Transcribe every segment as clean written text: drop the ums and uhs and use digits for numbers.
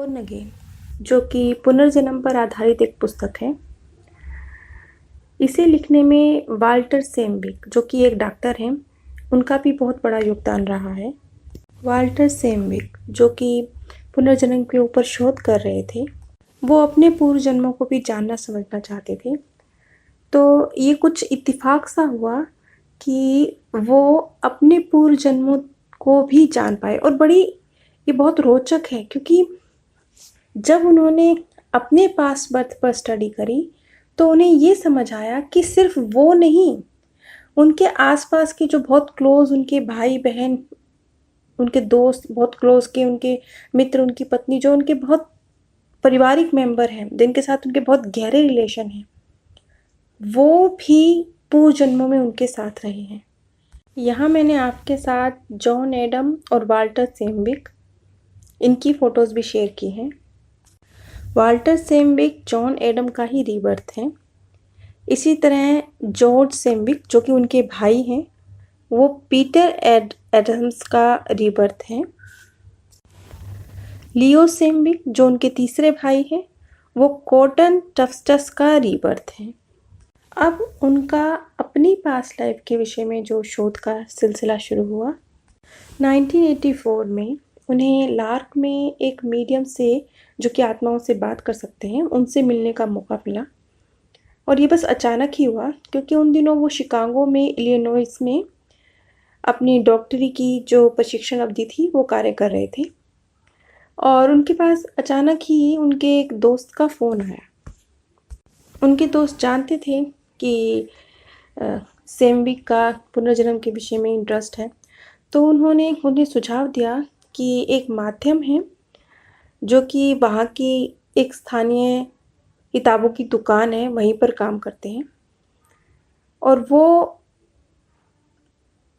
Born again, जो कि पुनर्जन्म पर आधारित एक पुस्तक है। इसे लिखने में वाल्टर सेमविक, जो कि एक डॉक्टर हैं, उनका भी बहुत बड़ा योगदान रहा है। वाल्टर सेमविक, जो कि पुनर्जन्म के ऊपर शोध कर रहे थे, वो अपने पूर्व जन्मों को भी जानना समझना चाहते थे। तो ये कुछ इत्तेफाक सा हुआ कि वो अपने पूर्व जन्मों को भी जान पाए। और ये बहुत रोचक है, क्योंकि जब उन्होंने अपने पास्ट बर्थ पर स्टडी करी तो उन्हें ये समझ आया कि सिर्फ वो नहीं, उनके आसपास के जो बहुत क्लोज उनके भाई बहन, उनके दोस्त बहुत क्लोज के, उनके मित्र, उनकी पत्नी, जो उनके बहुत पारिवारिक मेंबर हैं, जिनके साथ उनके बहुत गहरे रिलेशन हैं, वो भी पूर्व जन्मों में उनके साथ रहे हैं। यहाँ मैंने आपके साथ जॉन एडम और वाल्टर सेमविक, इनकी फ़ोटोज़ भी शेयर की हैं। वाल्टर सेमविक जॉन एडम का ही रीबर्थ है। इसी तरह जॉर्ज सेमविक, जो कि उनके भाई हैं, वो पीटर एडम्स का रीबर्थ है। लियो सेमविक, जो उनके तीसरे भाई हैं, वो कॉटन टफ्टस का रीबर्थ है। अब उनका अपनी पास्ट लाइफ के विषय में जो शोध का सिलसिला शुरू हुआ, 1984 में उन्हें लार्क में एक मीडियम से, जो कि आत्माओं से बात कर सकते हैं, उनसे मिलने का मौका मिला। और ये बस अचानक ही हुआ, क्योंकि उन दिनों वो शिकागो में, इलिनॉइस में अपनी डॉक्टरी की जो प्रशिक्षण अवधि थी वो कार्य कर रहे थे। और उनके पास अचानक ही उनके एक दोस्त का फ़ोन आया। उनके दोस्त जानते थे कि सेमविक का पुनर्जन्म के विषय में इंटरेस्ट है, तो उन्होंने उन्हें सुझाव दिया कि एक माध्यम है, जो कि वहाँ की एक स्थानीय किताबों की दुकान है, वहीं पर काम करते हैं, और वो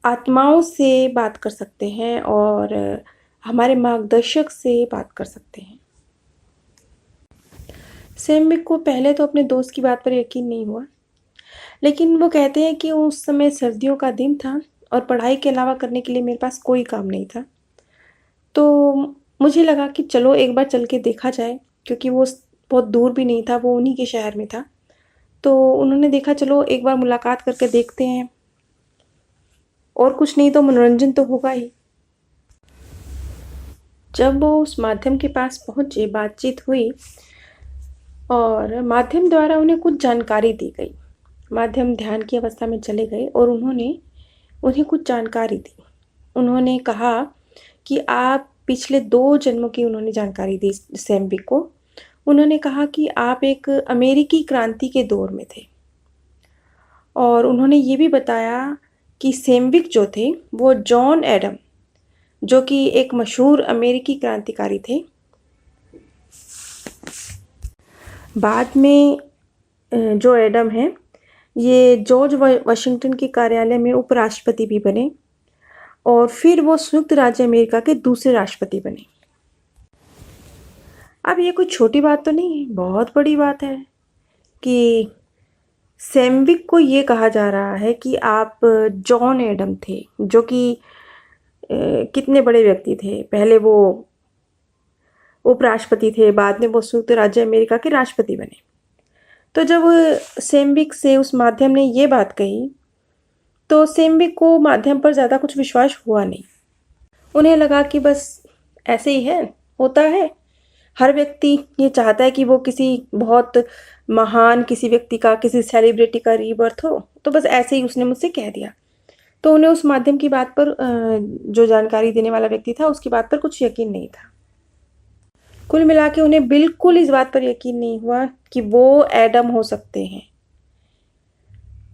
आत्माओं से बात कर सकते हैं और हमारे मार्गदर्शक से बात कर सकते हैं। सेमविक को पहले तो अपने दोस्त की बात पर यकीन नहीं हुआ, लेकिन वो कहते हैं कि उस समय सर्दियों का दिन था और पढ़ाई के अलावा करने के लिए मेरे पास कोई काम नहीं था। तो मुझे लगा कि चलो एक बार चल के देखा जाए, क्योंकि वो बहुत दूर भी नहीं था, वो उन्हीं के शहर में था। तो उन्होंने देखा, चलो एक बार मुलाकात करके देखते हैं, और कुछ नहीं तो मनोरंजन तो होगा ही। जब वो उस माध्यम के पास पहुँचे, बातचीत हुई और माध्यम द्वारा उन्हें कुछ जानकारी दी गई। माध्यम ध्यान की अवस्था में चले गए और उन्हें कुछ जानकारी दी। उन्होंने कहा कि आप पिछले 2 जन्मों की उन्होंने जानकारी दी सेमविक को। उन्होंने कहा कि आप एक अमेरिकी क्रांति के दौर में थे, और उन्होंने ये भी बताया कि सेमविक जो थे वो जॉन एडम, जो कि एक मशहूर अमेरिकी क्रांतिकारी थे, बाद में जो एडम हैं, ये जॉर्ज वाशिंगटन के कार्यालय में उपराष्ट्रपति भी बने, और फिर वो संयुक्त राज्य अमेरिका के दूसरे राष्ट्रपति बने। अब ये कोई छोटी बात तो नहीं है, बहुत बड़ी बात है कि सेमविक को ये कहा जा रहा है कि आप जॉन एडम थे, जो कि कितने बड़े व्यक्ति थे। पहले वो उपराष्ट्रपति थे, बाद में वो संयुक्त राज्य अमेरिका के राष्ट्रपति बने। तो जब सेमविक से उस माध्यम ने ये बात कही, तो सेमविक को माध्यम पर ज़्यादा कुछ विश्वास हुआ नहीं। उन्हें लगा कि बस ऐसे ही है, होता है, हर व्यक्ति ये चाहता है कि वो किसी बहुत महान किसी व्यक्ति का, किसी सेलिब्रिटी का रीबर्थ हो, तो बस ऐसे ही उसने मुझसे कह दिया। तो उन्हें उस माध्यम की बात पर, जो जानकारी देने वाला व्यक्ति था, उसकी बात पर कुछ यकीन नहीं था। कुल मिला के उन्हें बिल्कुल इस बात पर यकीन नहीं हुआ कि वो एडम हो सकते हैं,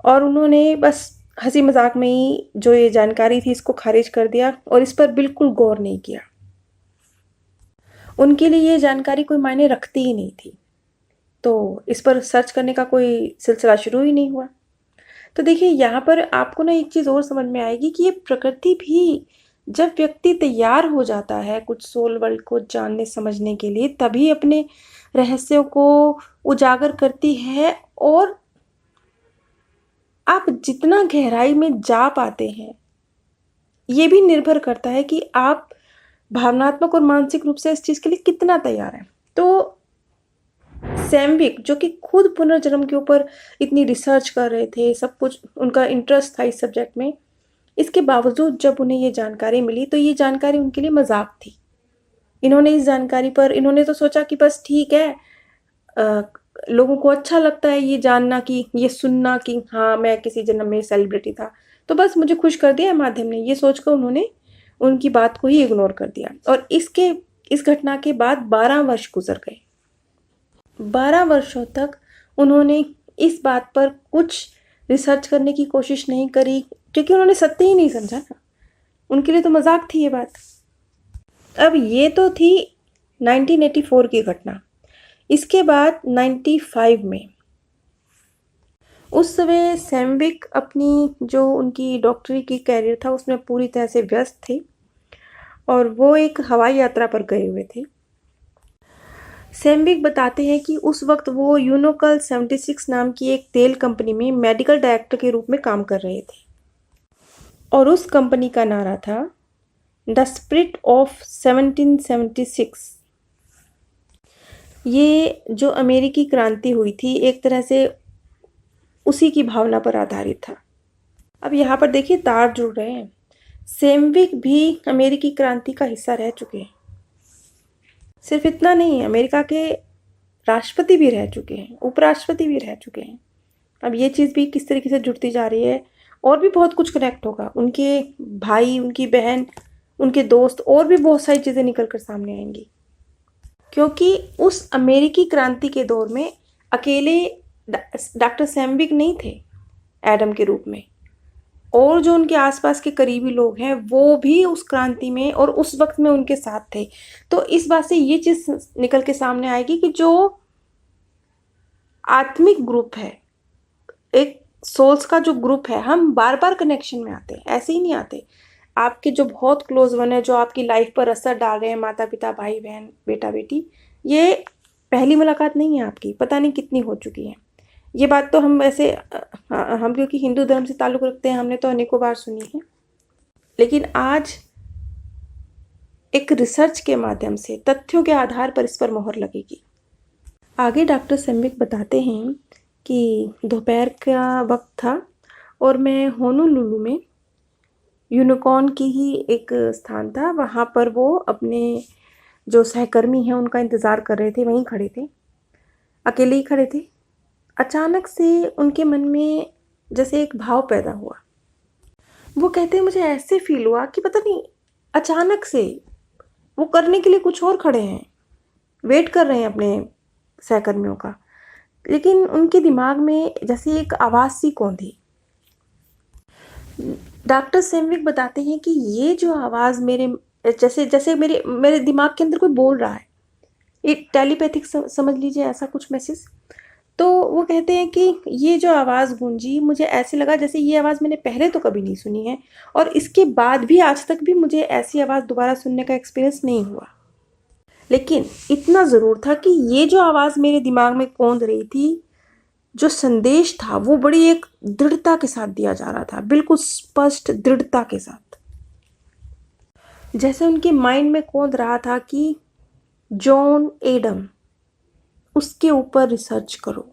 और उन्होंने बस हंसी मजाक में ही जो ये जानकारी थी इसको खारिज कर दिया, और इस पर बिल्कुल गौर नहीं किया। उनके लिए ये जानकारी कोई मायने रखती ही नहीं थी, तो इस पर सर्च करने का कोई सिलसिला शुरू ही नहीं हुआ। तो देखिए, यहाँ पर आपको ना एक चीज़ और समझ में आएगी कि ये प्रकृति भी, जब व्यक्ति तैयार हो जाता है कुछ सोल वर्ल्ड को जानने समझने के लिए, तभी अपने रहस्यों को उजागर करती है। और आप जितना गहराई में जा पाते हैं, ये भी निर्भर करता है कि आप भावनात्मक और मानसिक रूप से इस चीज़ के लिए कितना तैयार है। तो सैमविक जो कि खुद पुनर्जन्म के ऊपर इतनी रिसर्च कर रहे थे, सब कुछ उनका इंटरेस्ट था इस सब्जेक्ट में, इसके बावजूद जब उन्हें ये जानकारी मिली तो ये जानकारी उनके लिए मजाक थी। इन्होंने तो सोचा कि बस ठीक है, लोगों को अच्छा लगता है ये जानना, कि ये सुनना कि हाँ मैं किसी जन्म में सेलिब्रिटी था, तो बस मुझे खुश कर दिया माध्यम ने, ये सोचकर उन्होंने उनकी बात को ही इग्नोर कर दिया। और इस घटना के बाद 12 वर्ष गुजर गए। 12 वर्षों तक उन्होंने इस बात पर कुछ रिसर्च करने की कोशिश नहीं करी, क्योंकि उन्होंने सत्य ही नहीं समझा ना, उनके लिए तो मजाक थी ये बात। अब ये तो थी 1984 की घटना। इसके बाद 95 में उस समय सैमविक अपनी जो उनकी डॉक्टरी की कैरियर था उसमें पूरी तरह से व्यस्त थे और वो एक हवाई यात्रा पर गए हुए थे। सैमविक बताते हैं कि उस वक्त वो यूनोकल 76 नाम की एक तेल कंपनी में मेडिकल डायरेक्टर के रूप में काम कर रहे थे और उस कंपनी का नारा था द स्पिरिट ऑफ 1776। ये जो अमेरिकी क्रांति हुई थी एक तरह से उसी की भावना पर आधारित था। अब यहाँ पर देखिए तार जुड़ रहे हैं, सैमविक भी अमेरिकी क्रांति का हिस्सा रह चुके हैं। सिर्फ इतना नहीं, अमेरिका के राष्ट्रपति भी रह चुके हैं, उपराष्ट्रपति भी रह चुके हैं। अब ये चीज़ भी किस तरीके से जुड़ती जा रही है, और भी बहुत कुछ कनेक्ट होगा। उनके भाई, उनकी बहन, उनके दोस्त, और भी बहुत सारी चीज़ें निकल कर सामने आएंगी, क्योंकि उस अमेरिकी क्रांति के दौर में अकेले डॉक्टर सैमविक नहीं थे एडम के रूप में, और जो उनके आसपास के करीबी लोग हैं वो भी उस क्रांति में और उस वक्त में उनके साथ थे। तो इस बात से ये चीज़ निकल के सामने आएगी कि जो आत्मिक ग्रुप है, एक सोल्स का जो ग्रुप है, हम बार बार कनेक्शन में आते हैं, ऐसे ही नहीं आते। आपके जो बहुत क्लोज वन है, जो आपकी लाइफ पर असर डाल रहे हैं, माता पिता, भाई बहन, बेटा बेटी, ये पहली मुलाकात नहीं है आपकी, पता नहीं कितनी हो चुकी है। ये बात तो हम वैसे हम क्योंकि हिंदू धर्म से ताल्लुक़ रखते हैं, हमने तो अनेकों बार सुनी है, लेकिन आज एक रिसर्च के माध्यम से तथ्यों के आधार पर इस पर मोहर लगेगी। आगे डॉक्टर सैमविक बताते हैं कि दोपहर का वक्त था और मैं होनोलुलु में, यूनिकॉर्न की ही एक स्थान था, वहाँ पर वो अपने जो सहकर्मी हैं उनका इंतज़ार कर रहे थे, वहीं खड़े थे, अकेले ही खड़े थे। अचानक से उनके मन में जैसे एक भाव पैदा हुआ। वो कहते हैं मुझे ऐसे फील हुआ कि पता नहीं अचानक से वो करने के लिए कुछ और खड़े हैं, वेट कर रहे हैं अपने सहकर्मियों का, लेकिन उनके दिमाग में जैसे एक आवाज़ सी कौंधी। डॉक्टर सैमविक बताते हैं कि ये जो आवाज़ मेरे जैसे जैसे मेरे दिमाग के अंदर कोई बोल रहा है, एक टेलीपैथिक समझ लीजिए ऐसा कुछ मैसेज। तो वो कहते हैं कि ये जो आवाज़ गूंजी, मुझे ऐसे लगा जैसे ये आवाज़ मैंने पहले तो कभी नहीं सुनी है और इसके बाद भी आज तक भी मुझे ऐसी आवाज़ दोबारा सुनने का एक्सपीरियंस नहीं हुआ। लेकिन इतना ज़रूर था कि ये जो आवाज़ मेरे दिमाग में कौंध रही थी, जो संदेश था वो बड़ी एक दृढ़ता के साथ दिया जा रहा था, बिल्कुल स्पष्ट दृढ़ता के साथ। जैसे उनके माइंड में कौंध रहा था कि जॉन एडम, उसके ऊपर रिसर्च करो,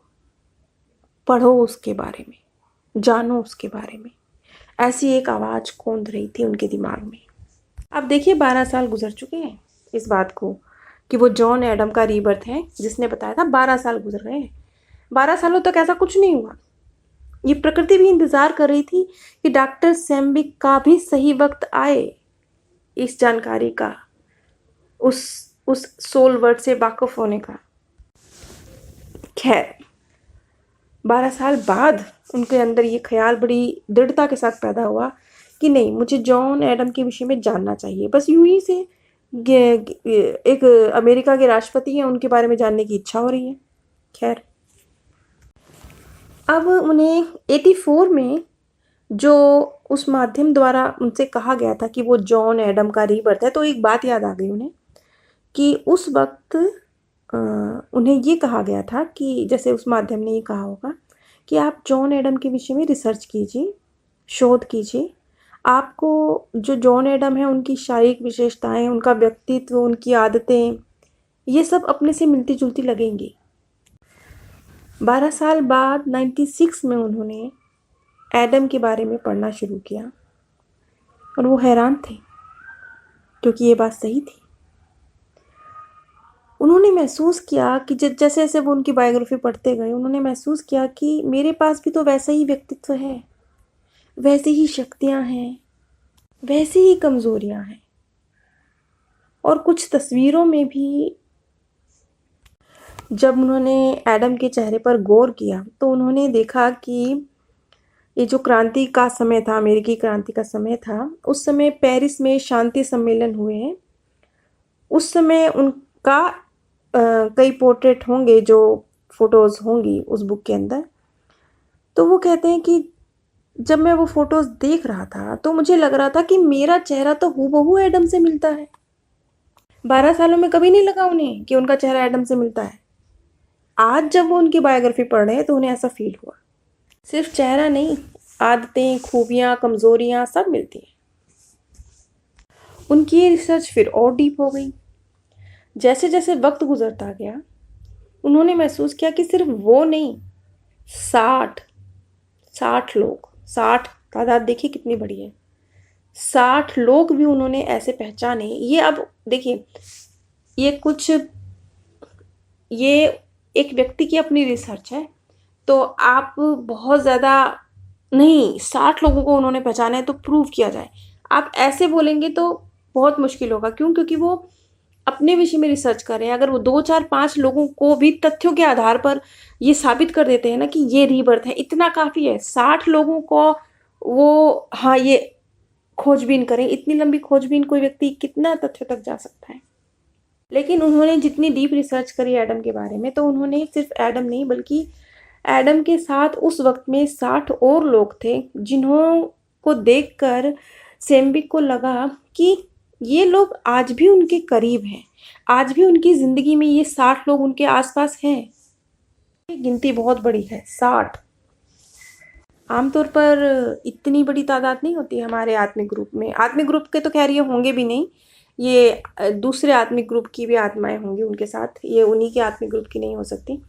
पढ़ो उसके बारे में, जानो उसके बारे में। ऐसी एक आवाज़ कौंध रही थी उनके दिमाग में। अब देखिए 12 साल गुजर चुके हैं इस बात को कि वो जॉन एडम का रीबर्थ है जिसने बताया था, 12 साल गुजर गए हैं। 12 सालों तक ऐसा कुछ नहीं हुआ। ये प्रकृति भी इंतज़ार कर रही थी कि डॉक्टर सैमविक का भी सही वक्त आए इस जानकारी का, उस सोल वर्ड से वाकिफ होने का। खैर 12 साल बाद उनके अंदर ये ख्याल बड़ी दृढ़ता के साथ पैदा हुआ कि नहीं, मुझे जॉन एडम के विषय में जानना चाहिए। बस यूं ही से एक अमेरिका के राष्ट्रपति हैं, उनके बारे में जानने की इच्छा हो रही है। खैर अब उन्हें 84 में जो उस माध्यम द्वारा उनसे कहा गया था कि वो जॉन एडम का रीबर्थ है, तो एक बात याद आ गई उन्हें कि उस वक्त उन्हें ये कहा गया था कि जैसे उस माध्यम ने ये कहा होगा कि आप जॉन एडम के विषय में रिसर्च कीजिए, शोध कीजिए, आपको जो जॉन एडम है उनकी शारीरिक विशेषताएं, उनका व्यक्तित्व, उनकी आदतें, ये सब अपने से मिलती जुलती लगेंगी। 12 साल बाद 96 में उन्होंने एडम के बारे में पढ़ना शुरू किया और वो हैरान थे, क्योंकि ये बात सही थी। उन्होंने महसूस किया कि जैसे जैसे वो उनकी बायोग्राफी पढ़ते गए, उन्होंने महसूस किया कि मेरे पास भी तो वैसा ही व्यक्तित्व है, वैसी ही शक्तियाँ हैं, वैसी ही कमज़ोरियाँ हैं। और कुछ तस्वीरों में भी जब उन्होंने एडम के चेहरे पर गौर किया तो उन्होंने देखा कि ये जो क्रांति का समय था, अमेरिकी क्रांति का समय था, उस समय पेरिस में शांति सम्मेलन हुए हैं। उस समय उनका कई पोर्ट्रेट होंगे, जो फ़ोटोज़ होंगी उस बुक के अंदर। तो वो कहते हैं कि जब मैं वो फ़ोटोज़ देख रहा था तो मुझे लग रहा था कि मेरा चेहरा तो हूबहू एडम से मिलता है। 12 सालों में कभी नहीं लगा उन्हें कि उनका चेहरा एडम से मिलता है। आज जब वो उनकी बायोग्राफी पढ़ रहे हैं तो उन्हें ऐसा फ़ील हुआ। सिर्फ चेहरा नहीं, आदतें, खूबियाँ, कमज़ोरियाँ सब मिलती हैं। उनकी ये रिसर्च फिर और डीप हो गई। जैसे जैसे वक्त गुजरता गया, उन्होंने महसूस किया कि सिर्फ वो नहीं, 60 लोग, 60 तादाद देखिए कितनी बड़ी है, 60 लोग भी उन्होंने ऐसे पहचाने। ये अब देखिए, ये एक व्यक्ति की अपनी रिसर्च है, तो आप बहुत ज़्यादा नहीं, 60 लोगों को उन्होंने पहचाना है तो प्रूव किया जाए। आप ऐसे बोलेंगे तो बहुत मुश्किल होगा। क्यों? क्योंकि वो अपने विषय में रिसर्च कर रहे हैं। अगर वो 2, 4, 5 लोगों को भी तथ्यों के आधार पर ये साबित कर देते हैं ना कि ये रीबर्थ है, इतना काफ़ी है। 60 लोगों को वो ये खोजबीन करें, इतनी लंबी खोजबीन कोई व्यक्ति कितना तथ्यों तक जा सकता है। लेकिन उन्होंने जितनी डीप रिसर्च करी एडम के बारे में, तो उन्होंने सिर्फ एडम नहीं बल्कि एडम के साथ उस वक्त में 60 और लोग थे, जिन्हों को देखकर सेम्बिक को लगा कि ये लोग आज भी उनके करीब हैं, आज भी उनकी ज़िंदगी में ये 60 लोग उनके आसपास हैं। ये गिनती बहुत बड़ी है, 60। आमतौर पर इतनी बड़ी तादाद नहीं होती हमारे आत्मिक ग्रुप में। आत्मिक ग्रुप के तो खैर ये होंगे भी नहीं, ये दूसरे आत्मिक ग्रुप की भी आत्माएं होंगी उनके साथ, ये उन्हीं के आत्मिक ग्रुप की नहीं हो सकती।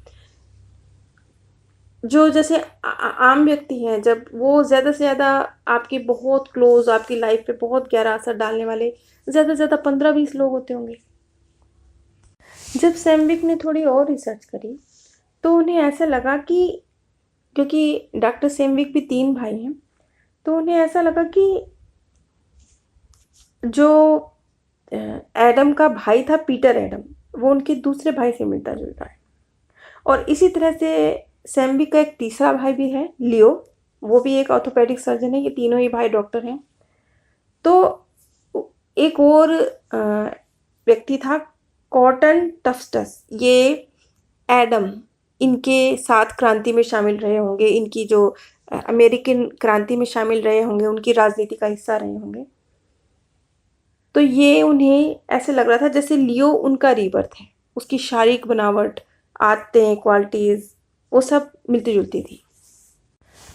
जो जैसे आम व्यक्ति हैं, जब वो ज़्यादा से ज़्यादा आपके बहुत क्लोज, आपकी लाइफ पे बहुत गहरा असर डालने वाले ज़्यादा से ज़्यादा 15-20 लोग होते होंगे। जब सैम्विक ने थोड़ी और रिसर्च करी तो उन्हें ऐसा लगा कि, क्योंकि डॉक्टर सैम्विक भी 3 भाई हैं, तो उन्हें ऐसा लगा कि जो एडम का भाई था पीटर एडम, वो उनके दूसरे भाई से मिलता जुलता है। और इसी तरह से सैम्विक का एक तीसरा भाई भी है, लियो, वो भी एक ऑर्थोपेडिक सर्जन है। ये तीनों ही भाई डॉक्टर हैं। तो एक और व्यक्ति था कॉटन टफ्टस, ये एडम इनके साथ क्रांति में शामिल रहे होंगे, इनकी जो अमेरिकन क्रांति में शामिल रहे होंगे, उनकी राजनीति का हिस्सा रहे होंगे। तो ये उन्हें ऐसे लग रहा था जैसे लियो उनका रीबर्थ है, उसकी शारीरिक बनावट, आदतें, क्वालिटीज़ वो सब मिलती जुलती थी।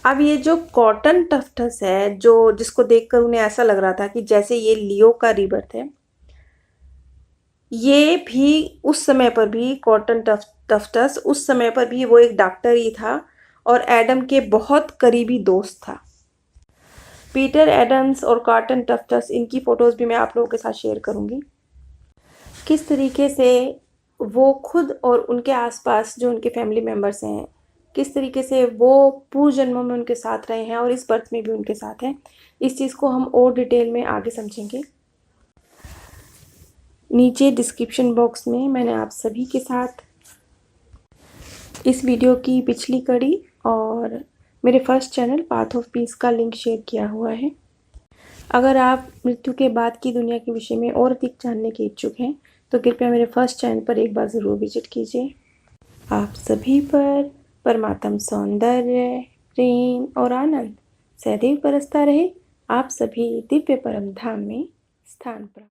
अब ये जो कॉटन टफ्टस है, जो जिसको देखकर उन्हें ऐसा लग रहा था कि जैसे ये लियो का रीबर्थ है, ये भी उस समय पर भी कॉटन टफ्टस उस समय पर भी वो एक डॉक्टर ही था और एडम के बहुत करीबी दोस्त था। पीटर एडम्स और कॉटन टफ्टस, इनकी फ़ोटोज़ भी मैं आप लोगों के साथ शेयर करूँगी। किस तरीके से वो खुद और उनके आसपास जो उनके फैमिली मेम्बर्स हैं, किस तरीके से वो पूर्व जन्मों में उनके साथ रहे हैं और इस बर्थ में भी उनके साथ हैं, इस चीज़ को हम और डिटेल में आगे समझेंगे। नीचे डिस्क्रिप्शन बॉक्स में मैंने आप सभी के साथ इस वीडियो की पिछली कड़ी और मेरे first channel path of peace का लिंक शेयर किया हुआ है। अगर आप मृत्यु के बाद की दुनिया के विषय में और अधिक जानने के इच्छुक हैं तो कृपया मेरे फर्स्ट चैनल पर एक बार ज़रूर विजिट कीजिए। आप सभी पर परमात्म सौंदर्य, प्रेम और आनंद सदैव बरसता रहे। आप सभी दिव्य परम धाम में स्थान प्राप्त